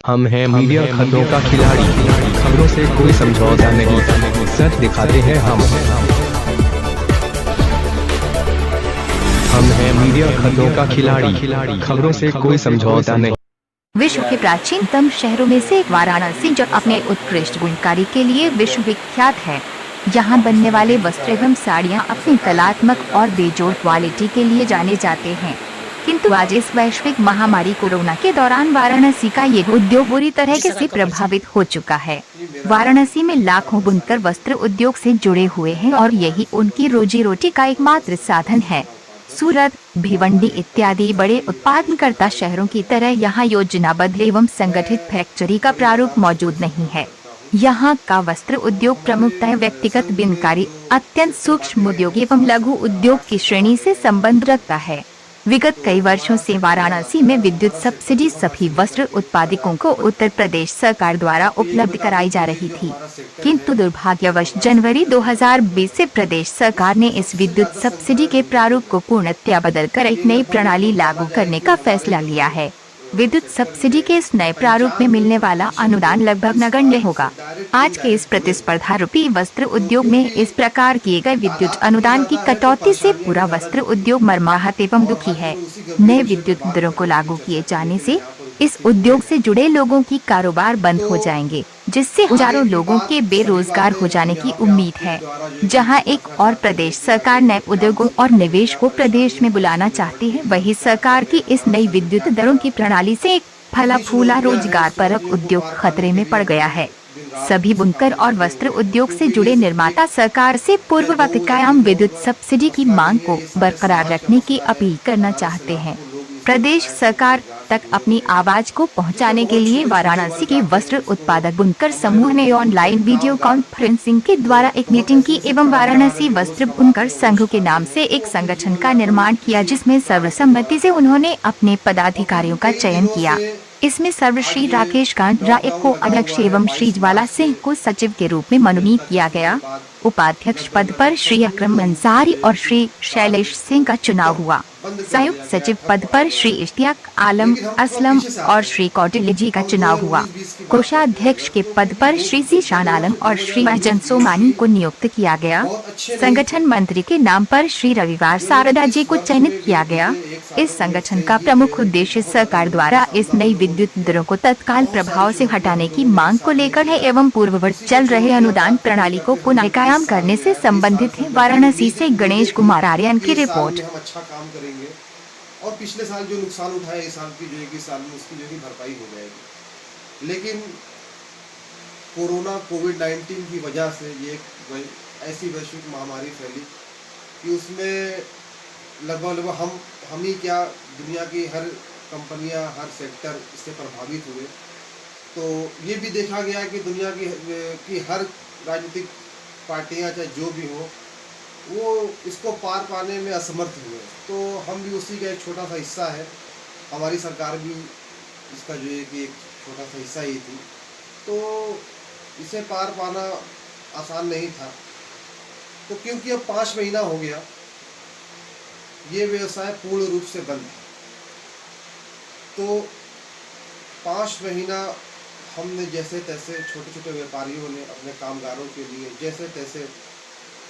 हम हैं मीडिया खबरों का खिलाड़ी, खबरों से कोई समझौता नहीं, सच दिखाते हैं हम। हम हैं मीडिया खबरों का खिलाड़ी, खबरों से कोई समझौता नहीं। विश्व के प्राचीनतम शहरों में से एक वाराणसी, जो अपने उत्कृष्ट बुनकारी के लिए विश्वविख्यात है। यहाँ बनने वाले वस्त्र एवं साड़ियाँ अपनी कलात्मक और बेजोड़ क्वालिटी के लिए जाने जाते हैं। किंतु आज इस वैश्विक महामारी कोरोना के दौरान वाराणसी का ये उद्योग बुरी तरह से प्रभावित हो चुका है। वाराणसी में लाखों बुनकर वस्त्र उद्योग से जुड़े हुए हैं और यही उनकी रोजी रोटी का एकमात्र साधन है। सूरत, भिवंडी इत्यादि बड़े उत्पादनकर्ता शहरों की तरह यहाँ योजनाबद्ध एवं संगठित फैक्ट्री का प्रारूप मौजूद नहीं है। यहाँ का वस्त्र उद्योग प्रमुखतः व्यक्तिगत बुनकारी, अत्यंत सूक्ष्म उद्योग एवं लघु उद्योग की श्रेणी से संबंध रखता है। विगत कई वर्षों से वाराणसी में विद्युत सब्सिडी सभी वस्त्र उत्पादकों को उत्तर प्रदेश सरकार द्वारा उपलब्ध कराई जा रही थी, किंतु दुर्भाग्यवश जनवरी 2020 से प्रदेश सरकार ने इस विद्युत सब्सिडी के प्रारूप को पूर्णतया बदलकर एक नई प्रणाली लागू करने का फैसला लिया है। विद्युत सब्सिडी के इस नए प्रारूप में मिलने वाला अनुदान लगभग नगण्य होगा। आज के इस प्रतिस्पर्धा रूपी वस्त्र उद्योग में इस प्रकार किए गए विद्युत अनुदान की कटौती से पूरा वस्त्र उद्योग मर्माहत एवं दुखी है। नए विद्युत दरों को लागू किए जाने से इस उद्योग से जुड़े लोगों की कारोबार बंद हो जाएंगे, जिससे हजारों लोगों के बेरोजगार हो जाने की उम्मीद है। जहां एक और प्रदेश सरकार नए उद्योगों और निवेश को प्रदेश में बुलाना चाहती है, वही सरकार की इस नई विद्युत दरों की प्रणाली से एक फला फूला रोजगार परक उद्योग खतरे में पड़ गया है। सभी बुनकर और वस्त्र उद्योग से जुड़े निर्माता सरकार से पूर्ववत कायम विद्युत सब्सिडी की मांग को बरकरार रखने की अपील करना चाहते हैं। प्रदेश सरकार तक अपनी आवाज को पहुंचाने के लिए वाराणसी के वस्त्र उत्पादक बुनकर समूह ने ऑनलाइन वीडियो कॉन्फ्रेंसिंग के द्वारा एक मीटिंग की एवं वाराणसी वस्त्र बुनकर संघ के नाम से एक संगठन का निर्माण किया, जिसमें सर्वसम्मति से उन्होंने अपने पदाधिकारियों का चयन किया। इसमें सर्वश्री राकेश कांत राय को अध्यक्ष एवं श्री ज्वाला सिंह को सचिव के रूप में मनोनीत किया गया। उपाध्यक्ष पद पर श्री अकरम अंसारी और श्री शैलेश सिंह का चुनाव हुआ। संयुक्त सचिव पद पर श्री इश्तियाक आलम असलम और श्री कौटिल्य जी का चुनाव हुआ। कोषाध्यक्ष के पद पर श्री जीशान आलम और श्री महजन सोमानी को नियुक्त किया गया। संगठन मंत्री के नाम पर श्री रविवार शारदा जी को चयनित किया गया। इस संगठन का प्रमुख उद्देश्य सरकार द्वारा इस नई विद्युत दरों को तत्काल प्रभाव से हटाने की मांग को लेकर है एवं पूर्ववत चल रहे अनुदान प्रणाली को पुनः कायम करने से संबंधित है। वाराणसी से गणेश कुमार आर्यन की रिपोर्ट। अच्छा काम करेंगे और पिछले साल जो नुकसान उठाए इस साल की जो है कि साल में उसकी जो है भरपाई हो जाएगी। लेकिन कोरोना कोविड-19 की वजह से ये ऐसी वैश्विक महामारी फैली कि उसमें लगभग हम ही क्या, दुनिया की हर कंपनियां, हर सेक्टर इससे प्रभावित हुए। तो ये भी देखा गया कि दुनिया की हर राजनीतिक पार्टियां चाहे जो भी हो, वो इसको पार पाने में असमर्थ हुए। तो हम भी उसी का एक छोटा सा हिस्सा है। हमारी सरकार भी इसका जो है कि एक छोटा सा हिस्सा ही थी। तो इसे पार पाना आसान नहीं था। तो क्योंकि अब 5 महीना हो गया, ये व्यवसाय पूर्ण रूप से बंद है। तो 5 महीना हमने जैसे तैसे छोटे छोटे व्यापारियों ने अपने कामगारों के लिए जैसे तैसे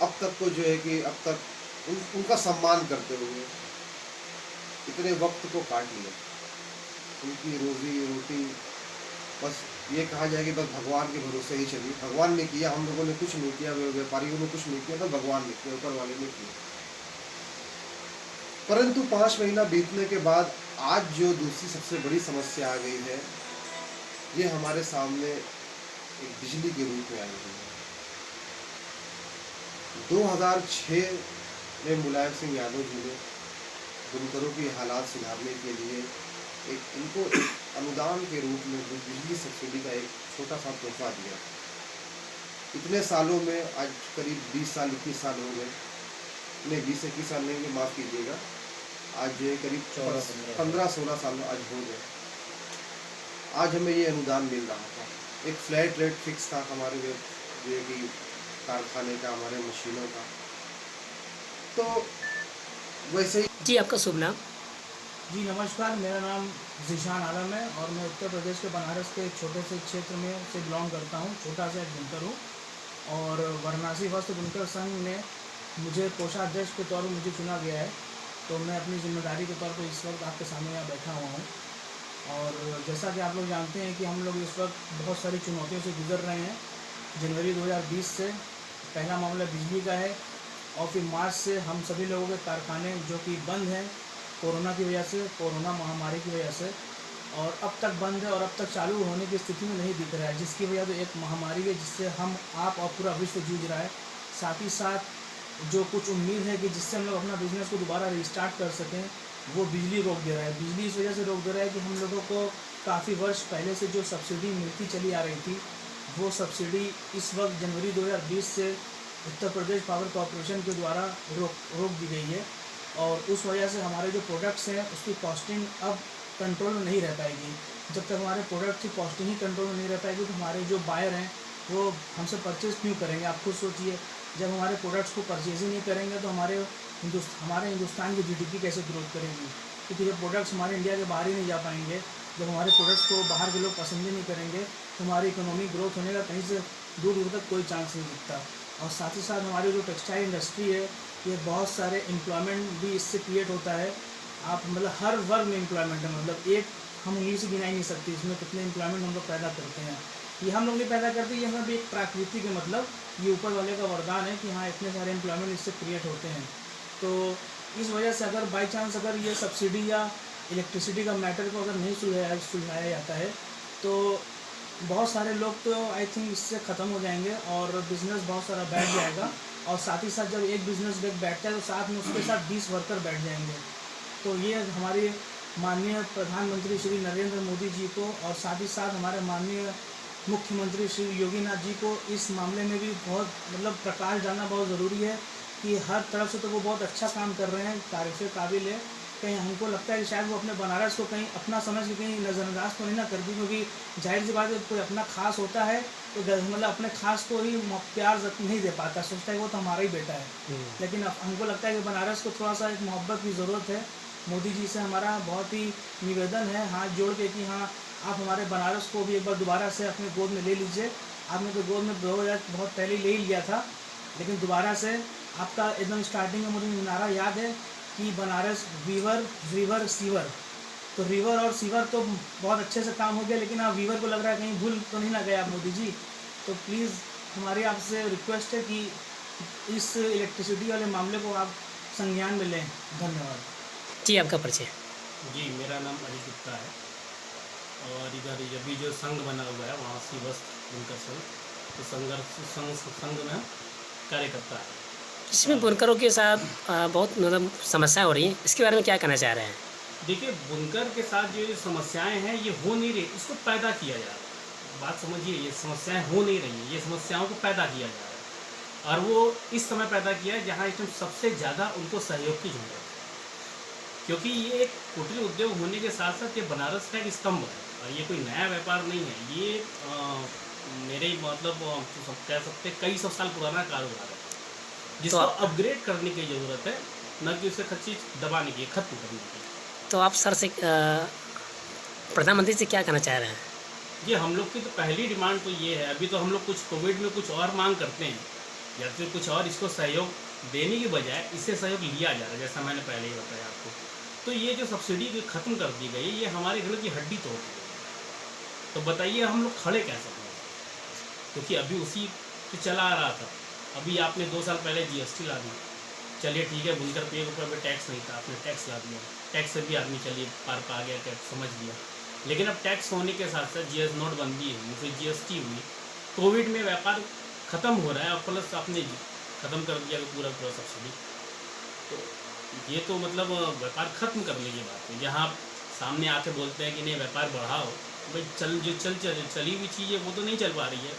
अब तक को जो है कि अब तक उनका सम्मान करते हुए इतने वक्त को काट लिया। उनकी रोजी रोटी बस ये कहा जाए कि बस भगवान के भरोसे ही चली। भगवान ने किया, हम लोगों ने कुछ नहीं किया, व्यापारियों ने कुछ नहीं किया, तो भगवान ने किया, ऊपर वाले ने किया। परंतु 5 महीना बीतने के बाद आज जो दूसरी सबसे बड़ी समस्या आ गई है, ये हमारे सामने एक बिजली के रूप में आई हुई है। 2006 में मुलायम सिंह यादव जी ने बुनकरों की हालात सुधारने के लिए इनको अनुदान के रूप में बिजली सब्सिडी का एक छोटा सा तोहफा दिया। इतने सालों में आज करीब 20 साल 21 साल हो गए, नहीं 20-21 साल नहीं, माफ़ कीजिएगा, आज करीब 15-16 साल आज हो गए। आज हमें ये अनुदान मिल रहा था। एक फ्लैट रेट फिक्स था हमारे जो कि कारखाने का, हमारे मशीनों का। तो वैसे ही जी, आपका शुभ नाम? जी नमस्कार, मेरा नाम ज़ीशान आलम है और मैं उत्तर प्रदेश के बनारस के एक छोटे से क्षेत्र में से बिलोंग करता हूँ। छोटा सा एक बुनकर हूँ और वाराणसी वस्त्र बुनकर संघ ने मुझे कोषाध्यक्ष के तौर पर मुझे चुना गया है। तो मैं अपनी जिम्मेदारी के तौर पर इस वक्त आपके सामने यहाँ बैठा हुआ हूँ। और जैसा कि आप लोग जानते हैं कि हम लोग इस वक्त बहुत सारी चुनौतियों से गुजर रहे हैं। जनवरी 2020 से पहला मामला बिजली का है और फिर मार्च से हम सभी लोगों के कारखाने जो कि बंद हैं कोरोना की वजह से, कोरोना महामारी की वजह से, और अब तक बंद है और अब तक चालू होने की स्थिति में नहीं दिख रहा है, जिसकी वजह तो एक महामारी है जिससे हम आप और पूरा विश्व जूझ रहा है। साथ ही साथ जो कुछ उम्मीद है कि जिससे हम लोग अपना बिजनेस को दोबारा रिस्टार्ट कर सकें, वो बिजली रोक दे रहा है। बिजली इस वजह से रोक दे रहा है कि हम लोगों को काफ़ी वर्ष पहले से जो सब्सिडी मिलती चली आ रही थी, वो सब्सिडी इस वक्त जनवरी 2020 से उत्तर प्रदेश पावर कॉरपोरेशन के द्वारा रोक दी गई है। और उस वजह से हमारे जो प्रोडक्ट्स हैं उसकी कॉस्टिंग अब कंट्रोल में नहीं रह पाएगी। जब तक हमारे प्रोडक्ट की कॉस्टिंग ही कंट्रोल में नहीं रह पाएगी तो हमारे जो बायर हैं वो हमसे परचेज़ क्यों करेंगे। आप खुद सोचिए, जब हमारे प्रोडक्ट्स को परचेज़ ही नहीं करेंगे तो हमारे हिंदुस्तान की जीडीपी कैसे ग्रोथ करेगी, क्योंकि जब प्रोडक्ट्स हमारे इंडिया के बाहर ही नहीं जा पाएंगे, जब हमारे प्रोडक्ट्स को बाहर के लोग पसंद ही नहीं करेंगे तो हमारी इकोनॉमी ग्रोथ होने का कहीं से दूर दूर तक कोई चांस नहीं दिखता। और साथ ही साथ हमारी जो टेक्सटाइल इंडस्ट्री है, ये बहुत सारे एम्प्लॉयमेंट भी इससे क्रिएट होता है। आप मतलब हर वर्ग में एम्प्लॉयमेंट है, मतलब एक हम उंगली से गिना ही नहीं सकते इसमें कितने एम्प्लॉयमेंट हम लोग पैदा करते हैं। ये हम लोग नहीं पैदा करते, ये हमें भी एक प्राकृतिक है, मतलब ये ऊपर वाले का वरदान है कि हाँ इतने सारे एम्प्लॉयमेंट इससे क्रिएट होते हैं। तो इस वजह से अगर बाई चांस अगर ये सब्सिडी या इलेक्ट्रिसिटी का मैटर को अगर नहीं सुलझाया जाता है तो बहुत सारे लोग तो आई थिंक इससे ख़त्म हो जाएंगे और बिज़नेस बहुत सारा बैठ जाएगा। और साथ ही साथ जब एक बिज़नेस बैठता है तो साथ में उसके साथ 20 वर्कर बैठ जाएंगे। तो ये हमारे माननीय प्रधानमंत्री श्री नरेंद्र मोदी जी को और साथ ही साथ हमारे माननीय मुख्यमंत्री श्री योगी नाथ जी को इस मामले में भी बहुत मतलब प्रकाश डालना बहुत ज़रूरी है कि हर तरफ से तो वो बहुत अच्छा काम कर रहे हैं, तारीफ़ काबिल है। कहीं हमको लगता है कि शायद वो अपने बनारस को कहीं अपना समझ के कहीं नज़रअंदाज तो नहीं ना करती, क्योंकि जाहिर सी बात है कोई अपना खास होता है तो मतलब अपने खास को ही प्यार नहीं दे पाता, सोचता है वो तो हमारा ही बेटा है। लेकिन हमको लगता है कि बनारस को थोड़ा सा एक मोहब्बत की ज़रूरत है। मोदी जी से हमारा बहुत ही निवेदन है हाथ जोड़ के कि हाँ आप हमारे बनारस को भी एक बार दोबारा से अपने गोद में ले लीजिए। आपने तो गोद में बहुत पहले ले ही लिया था, लेकिन दोबारा से आपका एकदम स्टार्टिंग में मुझे नारा याद है कि बनारस रिवर सीवर, तो रिवर और सीवर तो बहुत अच्छे से काम हो गया, लेकिन आप वीवर को लग रहा है कहीं भूल तो नहीं ना गए आप मोदी जी। तो प्लीज़ हमारी आपसे रिक्वेस्ट है कि इस इलेक्ट्रिसिटी वाले मामले को आप संज्ञान में लें। धन्यवाद जी। आपका परिचय? जी, मेरा नाम अली गुप्ता है और इधर अभी जो संघ बना हुआ है वहाँ से वस्त्र बुनकर संघ, तो संघ में कार्यकर्ता है। इसमें बुनकरों के साथ बहुत मतलब समस्या हो रही है, इसके बारे में क्या कहना चाह रहे हैं? देखिए, बुनकर के साथ जो समस्याएं हैं ये हो नहीं रही, इसको पैदा किया जा रहा है। बात समझिए, ये समस्याएं हो नहीं रही है, ये समस्याओं को पैदा किया जा रहा है और वो इस समय पैदा किया है जहाँ इस टाइम सबसे ज़्यादा उनको सहयोग की जरूरत है, क्योंकि ये एक कुटीर उद्योग होने के साथ साथ ये बनारस का एक स्तंभ है और ये कोई नया व्यापार नहीं है। ये मेरे मतलब सब कह सकते कई सौ साल पुराना कारोबार है जिसको अपग्रेड करने की ज़रूरत है, न कि उसे खच्ची दबाने की, खत्म करने की। तो आप सर से प्रधानमंत्री से क्या कहना चाह रहे हैं? ये हम लोग की तो पहली डिमांड तो ये है, अभी तो हम लोग कुछ कोविड में कुछ और मांग करते हैं या फिर कुछ और इसको सहयोग देने की बजाय इससे सहयोग लिया जा रहा है, जैसा मैंने पहले ही बताया आपको। तो ये जो सब्सिडी ख़त्म कर दी गई, ये हमारे घर की हड्डी तोड़ दी गई। तो बताइए हम लोग खड़े कैसे हैं, क्योंकि अभी उसी पे चला आ रहा था। अभी आपने 2 साल पहले जीएसटी ला दी, चलिए ठीक है, बुनकर पे के ऊपर टैक्स नहीं था, आपने टैक्स ला दिया, टैक्स से भी आदमी चलिए पार पा गया, टैक्स समझ लिया। लेकिन अब टैक्स होने के साथ साथ नोटबंदी हुई, फिर जीएसटी हुई, कोविड में व्यापार ख़त्म हो रहा है और प्लस आपने ख़त्म कर दिया पूरा सब्सिडी। तो ये तो मतलब व्यापार ख़त्म करने की बात है। जहाँ आप सामने आके बोलते हैं कि नहीं व्यापार बढ़ाओ, भाई चली हुई चीज़ है वो तो नहीं चल पा रही है।